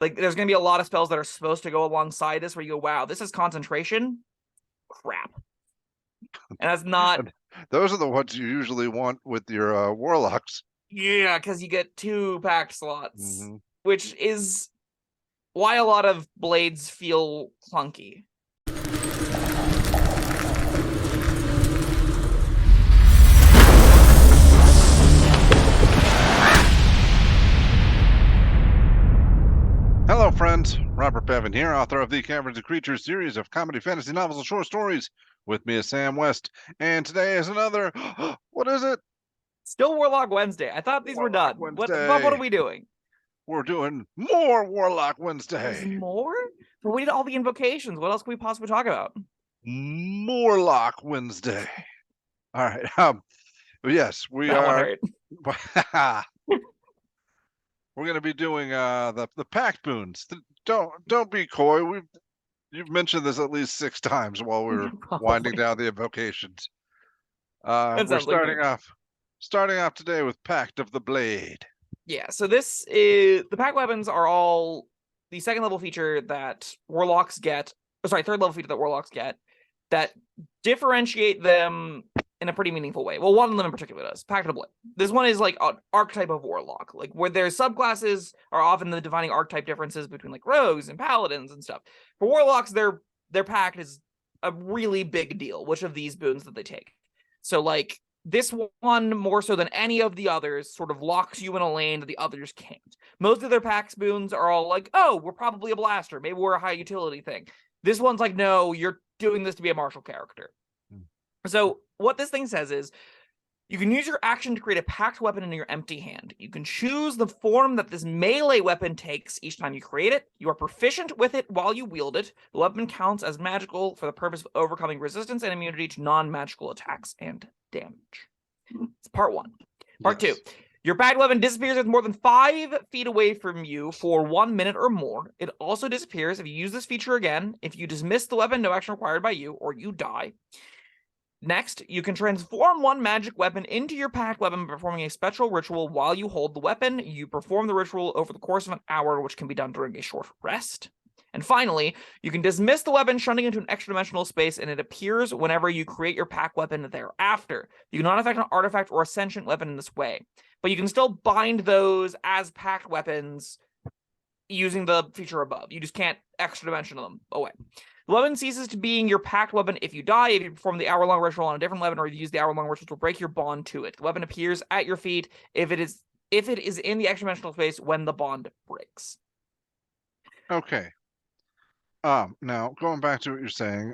Like, there's going to be a lot of spells that are supposed to go alongside this where you go, wow, this is concentration? Crap. And that's not... Those are the ones you usually want with your warlocks. Yeah, because you get 2 pact slots, Mm-hmm. which is why a lot of blades feel clunky. Hello, friends. Robert Bevan here, author of the Caverns Creatures series of comedy, fantasy novels, and short stories. With me is Sam West, and today is another. What is it? Still Warlock Wednesday. I thought these were Warlock done. What Wednesday. are we doing? We're doing more Warlock There's Wednesday. more? But we did all the invocations. What else can we possibly talk about? Morlock Wednesday. All right. Yes, we That one are. hurt. We're going to be doing the Pact Boons. Don't be coy. You've mentioned this at least 6 times while we were winding down the invocations. We're starting off today with Pact of the Blade. Yeah, so this is the pack weapons are all the 2nd level feature that warlocks get. Sorry, 3rd level feature that warlocks get that differentiate them in a pretty meaningful way. Well, one of them in particular does. Pact of the Blade. This one is like an archetype of warlock, like where their subclasses are often the defining archetype differences between like rogues and paladins and stuff. For warlocks, their pact is a really big deal. Which of these boons that they take? So like, this one, more so than any of the others, sort of locks you in a lane that the others can't. Most of their Pax boons are all like, oh, we're probably a blaster. Maybe we're a high utility thing. This one's like, no, you're doing this to be a martial character. So what this thing says is, you can use your action to create a packed weapon in your empty hand. You can choose the form that this melee weapon takes each time you create it. You are proficient with it while you wield it. The weapon counts as magical for the purpose of overcoming resistance and immunity to non-magical attacks and damage. It's part 1. Part 2. Your packed weapon disappears if more than 5 feet away from you for 1 minute or more. It also disappears if you use this feature again, if you dismiss the weapon, no action required by you, or you die. Next, you can transform one magic weapon into your packed weapon by performing a special ritual while you hold the weapon. You perform the ritual over the course of an hour, which can be done during a short rest. And finally, you can dismiss the weapon, shunting into an extra-dimensional space, and it appears whenever you create your pack weapon thereafter. You cannot affect an artifact or a sentient weapon in this way, but you can still bind those as packed weapons using the feature above. You just can't extra-dimensional them away. The weapon ceases to being your packed weapon if you die, if you perform the hour-long ritual on a different weapon, or you use the hour-long ritual to break your bond to it. The weapon appears at your feet if it is in the extra-dimensional space when the bond breaks. Okay. Now, going back to what you're saying,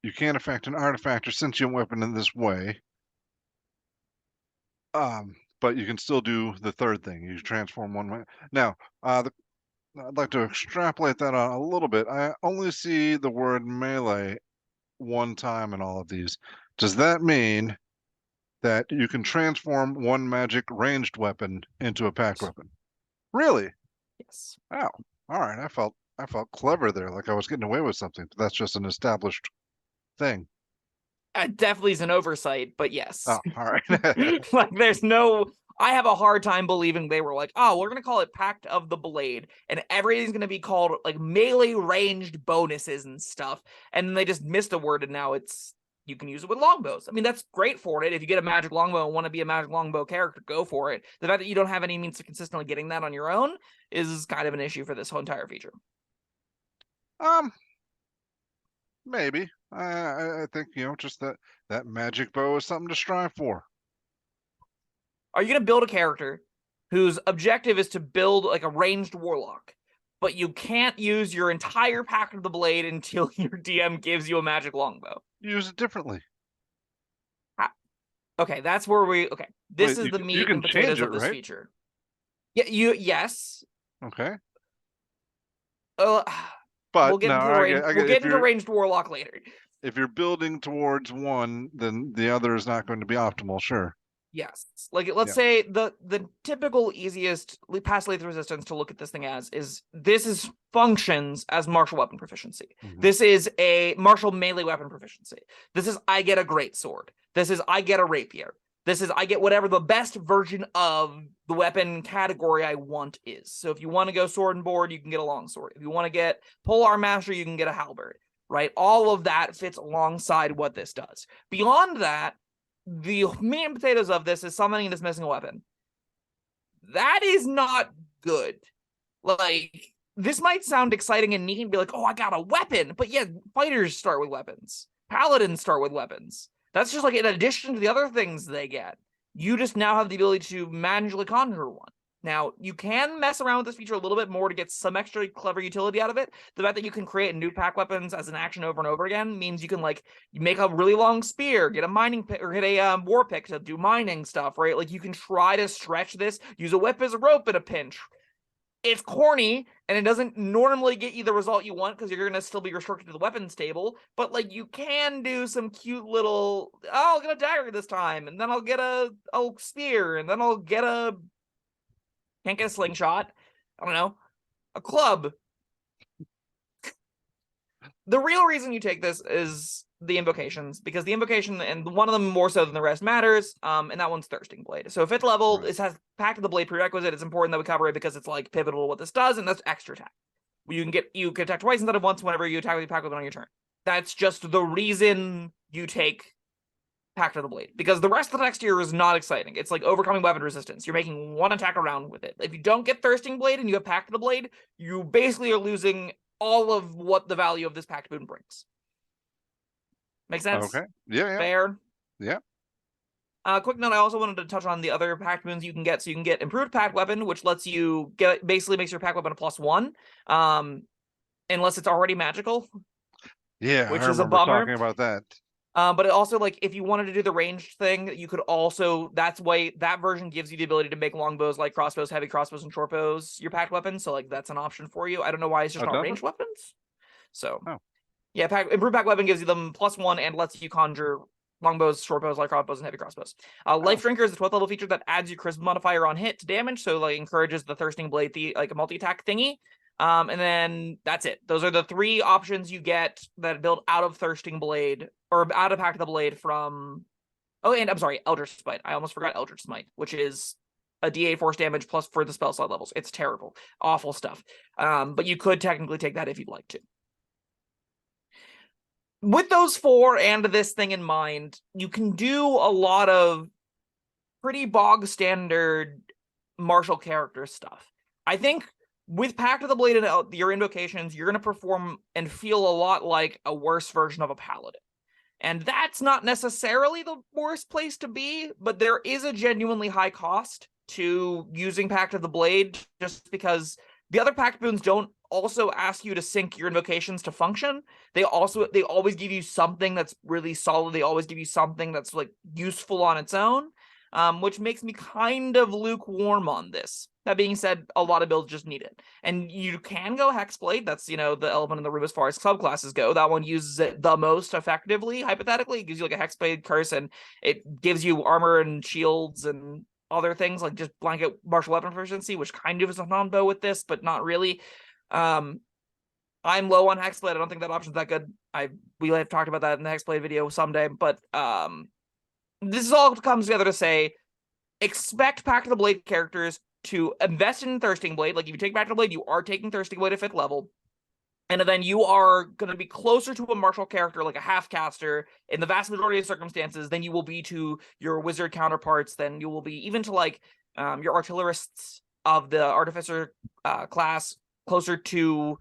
you can't affect an artifact or sentient weapon in this way. But you can still do the third thing. You transform one way. Now, I'd like to extrapolate that on a little bit. I only see the word melee 1 time in all of these. Does that mean that you can transform one magic ranged weapon into a packed weapon? Really? Yes. Oh, all right. I felt clever there, like I was getting away with something, but that's just an established thing. It definitely is an oversight, but yes. Oh, all right. Like, there's no... I have a hard time believing they were like, oh, we're going to call it Pact of the Blade, and everything's going to be called, like, melee ranged bonuses and stuff, and then they just missed a word, and now it's... You can use it with longbows. I mean, that's great for it. If you get a magic longbow and want to be a magic longbow character, go for it. The fact that you don't have any means of consistently getting that on your own is kind of an issue for this whole entire feature. Maybe. I think, just that magic bow is something to strive for. Are you going to build a character whose objective is to build like a ranged warlock, but you can't use your entire Pact of the Blade until your DM gives you a magic longbow? Use it differently. Okay, that's where we... Okay, this is the meat and potatoes of this feature. Yeah, yes. Okay. But we'll get into ranged warlock later. If you're building towards one, then the other is not going to be optimal, sure. Yes. Like, let's say the typical easiest pass lethal resistance to look at this thing as is functions as martial weapon proficiency. Mm-hmm. This is a martial melee weapon proficiency. This is I get a great sword. This is I get a rapier. This is, I get whatever the best version of the weapon category I want is. So if you want to go sword and board, you can get a longsword. If you want to get polearm master, you can get a halberd, right? All of that fits alongside what this does. Beyond that, the meat and potatoes of this is summoning and dismissing a weapon. That is not good. Like, this might sound exciting and neat and be like, oh, I got a weapon. But yeah, fighters start with weapons. Paladins start with weapons. That's just like in addition to the other things they get. You just now have the ability to magically conjure one. Now, you can mess around with this feature a little bit more to get some extra clever utility out of it. The fact that you can create new pack weapons as an action over and over again means you can, like, you make a really long spear, get a mining pick, or get a war pick to do mining stuff, right? Like, you can try to stretch this, use a whip as a rope in a pinch. It's corny, and it doesn't normally get you the result you want because you're going to still be restricted to the weapons table, but, like, you can do some cute little, oh, I'll get a dagger this time, and then I'll get a spear, and then I'll get can't get a slingshot, I don't know, a club. The real reason you take this is the invocations, because the invocation, and one of them more so than the rest, matters, and that one's Thirsting Blade. So 5th level, Right. It has Pact of the Blade prerequisite. It's important that we cover it because it's, like, pivotal to what this does, and that's extra attack. You can attack twice instead of once whenever you attack with the Pact Weapon on your turn. That's just the reason you take Pact of the Blade, because the rest of the text here is not exciting. It's like overcoming weapon resistance. You're making one attack around with it. If you don't get Thirsting Blade and you have Pact of the Blade, you basically are losing all of what the value of this Pact Boon brings. Make sense? Okay. Yeah. Fair? Yeah. Quick note, I also wanted to touch on the other Pact Boons you can get. So you can get Improved Pact Weapon, which lets you get, basically makes your Pact Weapon a +1, unless it's already magical, Yeah. which I is a remember bummer. talking about that. But it also, like, if you wanted to do the ranged thing, you could also, that version gives you the ability to make longbows, light crossbows, heavy crossbows, and short bows your Pact Weapon. So, like, that's an option for you. I don't know why it's just Oh, not does ranged it? weapons. So, Oh. yeah, Improved Pact Weapon gives you them +1 and lets you conjure longbows, short bows, light crossbows, and heavy crossbows. Life Drinker is the 12th level feature that adds your charisma modifier on hit to damage, so, like, encourages the Thirsting Blade, like a multi-attack thingy. And then that's it. Those are the 3 options you get that build out of Thirsting Blade, or out of Pact of the Blade from... Oh, and I'm sorry, Eldritch Smite. I almost forgot Eldritch Smite, which is a D8 force damage plus for the spell slot levels. It's terrible. Awful stuff. But you could technically take that if you'd like to. With those 4 and this thing in mind, you can do a lot of pretty bog standard martial character stuff. I think with Pact of the Blade and your invocations, you're going to perform and feel a lot like a worse version of a paladin. And that's not necessarily the worst place to be, but there is a genuinely high cost to using Pact of the Blade, just because the other Pact Boons don't also ask you to sync your invocations to function. They always give you something that's really solid. They always give you something that's, like, useful on its own, which makes me kind of lukewarm on this. That being said, a lot of builds just need it. And you can go Hexblade. That's, the element in the room as far as subclasses go. That one uses it the most effectively, hypothetically. It gives you, like, a Hexblade curse, and it gives you armor and shields and other things, like just blanket martial weapon proficiency, which kind of is a non-bow with this, but not really. I'm low on Hexblade. I don't think that option's that good. We have talked about that in the Hexblade video someday, but this is all comes together to say, expect Pact of the Blade characters to invest in Thirsting Blade. Like, if you take Pact of the Blade, you are taking Thirsting Blade at 5th level. And then you are going to be closer to a martial character, like a half-caster, in the vast majority of circumstances, than you will be to your wizard counterparts, than you will be even to, like, your artillerists of the artificer class, closer to...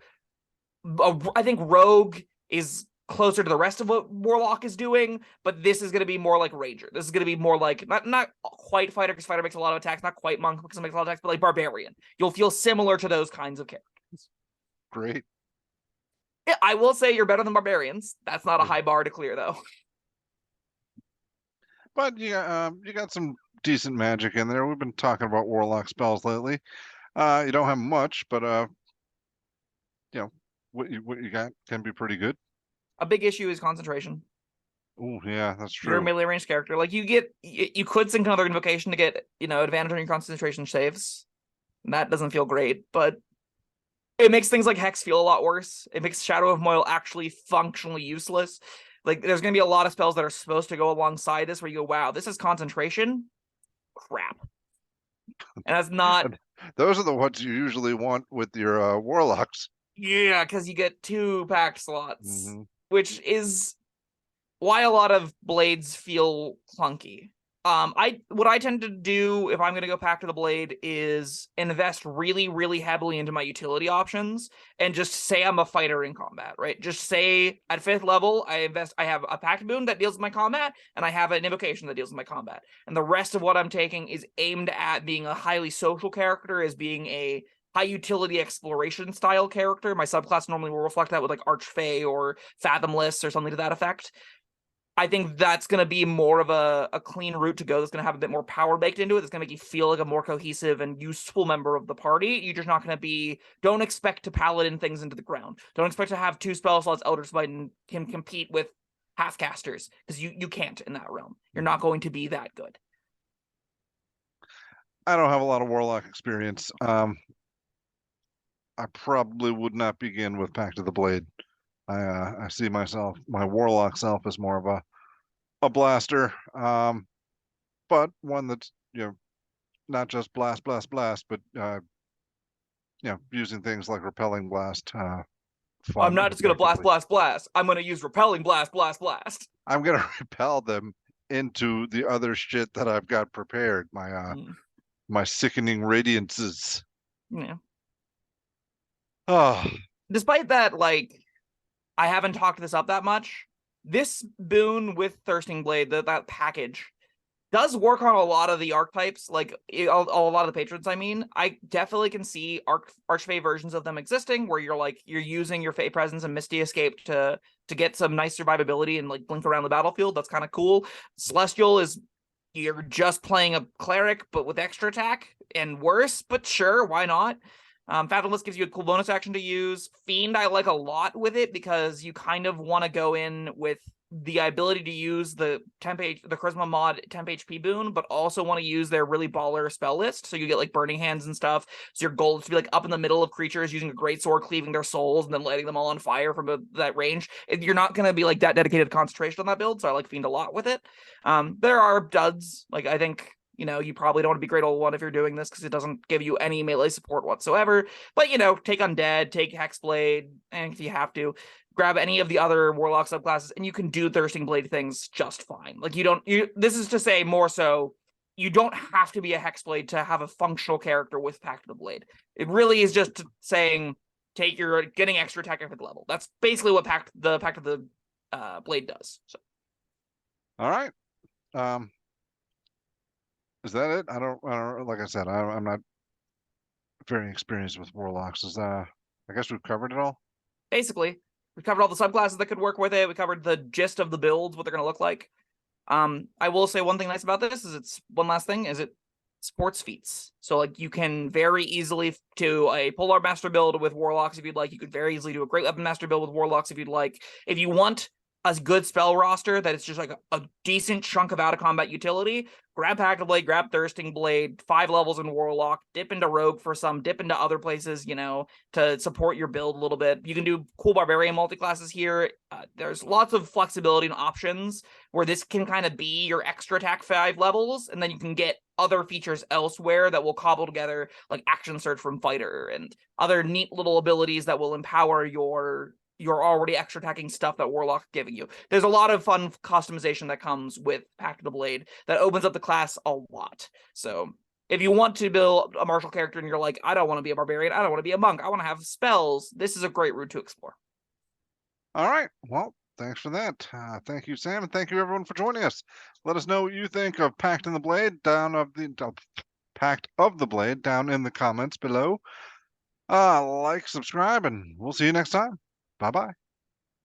I think Rogue is closer to the rest of what Warlock is doing, but this is going to be more like Ranger. This is going to be more like, not quite Fighter, because Fighter makes a lot of attacks, not quite Monk, because it makes a lot of attacks, but like Barbarian. You'll feel similar to those kinds of characters. Great. Yeah, I will say you're better than Barbarians. That's not a high bar to clear, though. But you got some decent magic in there. We've been talking about Warlock spells lately. You don't have much, but what you got can be pretty good. A big issue is concentration. Oh, yeah, that's true. You're a melee range character. Like, you could sync another invocation to get, advantage on your concentration saves. And that doesn't feel great, but it makes things like Hex feel a lot worse. It makes Shadow of Moil actually functionally useless. Like, there's going to be a lot of spells that are supposed to go alongside this where you go, wow, this is concentration? Crap. And that's not... Those are the ones you usually want with your warlocks. Yeah, because you get 2 pact slots, Mm-hmm. which is why a lot of blades feel clunky. What I tend to do if I'm going to go Pact of the Blade is invest really, really heavily into my utility options and just say I'm a fighter in combat, right? Just say at 5th level, I have a Pact Boon that deals with my combat, and I have an invocation that deals with my combat. And the rest of what I'm taking is aimed at being a highly social character, as being a high utility exploration style character. My subclass normally will reflect that with like Archfey or Fathomless or something to that effect. I think that's going to be more of a clean route to go. That's going to have a bit more power baked into it. That's going to make you feel like a more cohesive and useful member of the party. You're just not going to be... Don't expect to paladin things into the ground. Don't expect to have 2 spell slots Elder Smite and can compete with half casters, because you can't in that realm. You're not going to be that good. I don't have a lot of warlock experience. I probably would not begin with Pact of the Blade. I see myself, my warlock self, as more of a blaster, but one that's, not just blast, blast, blast, but using things like repelling blast. I'm not just going to blast, blast, blast. I'm going to use repelling blast, blast, blast. I'm going to repel them into the other shit that I've got prepared. My sickening radiances. Yeah. Oh, Despite that, like, I haven't talked this up that much. This boon with Thirsting Blade, that package, does work on a lot of the archetypes, like a lot of the patrons. I mean, I definitely can see Archfey versions of them existing, where you're using your Fey Presence and Misty Escape to get some nice survivability and like blink around the battlefield. That's kind of cool. Celestial is, you're just playing a cleric but with extra attack and worse, but sure, why not? Fathomless gives you a cool bonus action to use. Fiend I like a lot with it, because you kind of want to go in with the ability to use the Charisma mod temp HP boon, but also want to use their really baller spell list, so you get like Burning Hands and stuff. So your goal is to be like up in the middle of creatures using a great sword, cleaving their souls, and then lighting them all on fire from that range. You're not going to be like that dedicated concentration on that build, so I like Fiend a lot with it. There are duds, like I think... you probably don't want to be Great Old One if you're doing this, because it doesn't give you any melee support whatsoever. But, take Undead, take Hexblade, and if you have to, grab any of the other Warlock subclasses, and you can do Thirsting Blade things just fine. Like, this is to say more so, you don't have to be a Hexblade to have a functional character with Pact of the Blade. It really is just saying, getting extra attack at 5th level. That's basically what the Pact of the Blade does. So. All right. Is that it? I don't like I said, I'm not very experienced with warlocks. I guess we've covered it all. Basically, we covered all the subclasses that could work with it. We covered the gist of the builds, what they're going to look like. I will say one thing nice about this is it supports feats. So like you can very easily do a Polar Master build with Warlocks if you'd like. You could very easily do a Great Weapon Master build with Warlocks if you'd like. If you want a good spell roster that it's just like a decent chunk of out of combat utility, grab Pact of Blade, grab Thirsting Blade, 5 levels in Warlock, dip into Rogue for some, dip into other places, to support your build a little bit. You can do cool Barbarian multi-classes here. There's lots of flexibility and options where this can kind of be your extra attack 5 levels, and then you can get other features elsewhere that will cobble together, like Action Surge from Fighter and other neat little abilities that will empower your already extra attacking stuff that Warlock's giving you. There's a lot of fun customization that comes with Pact of the Blade that opens up the class a lot. So if you want to build a martial character and you're like, I don't want to be a barbarian, I don't want to be a monk, I want to have spells, this is a great route to explore. All right. Well, thanks for that. Thank you, Sam, and thank you everyone for joining us. Let us know what you think of Pact of the Blade Pact of the Blade down in the comments below. Like, subscribe, and we'll see you next time. Bye-bye.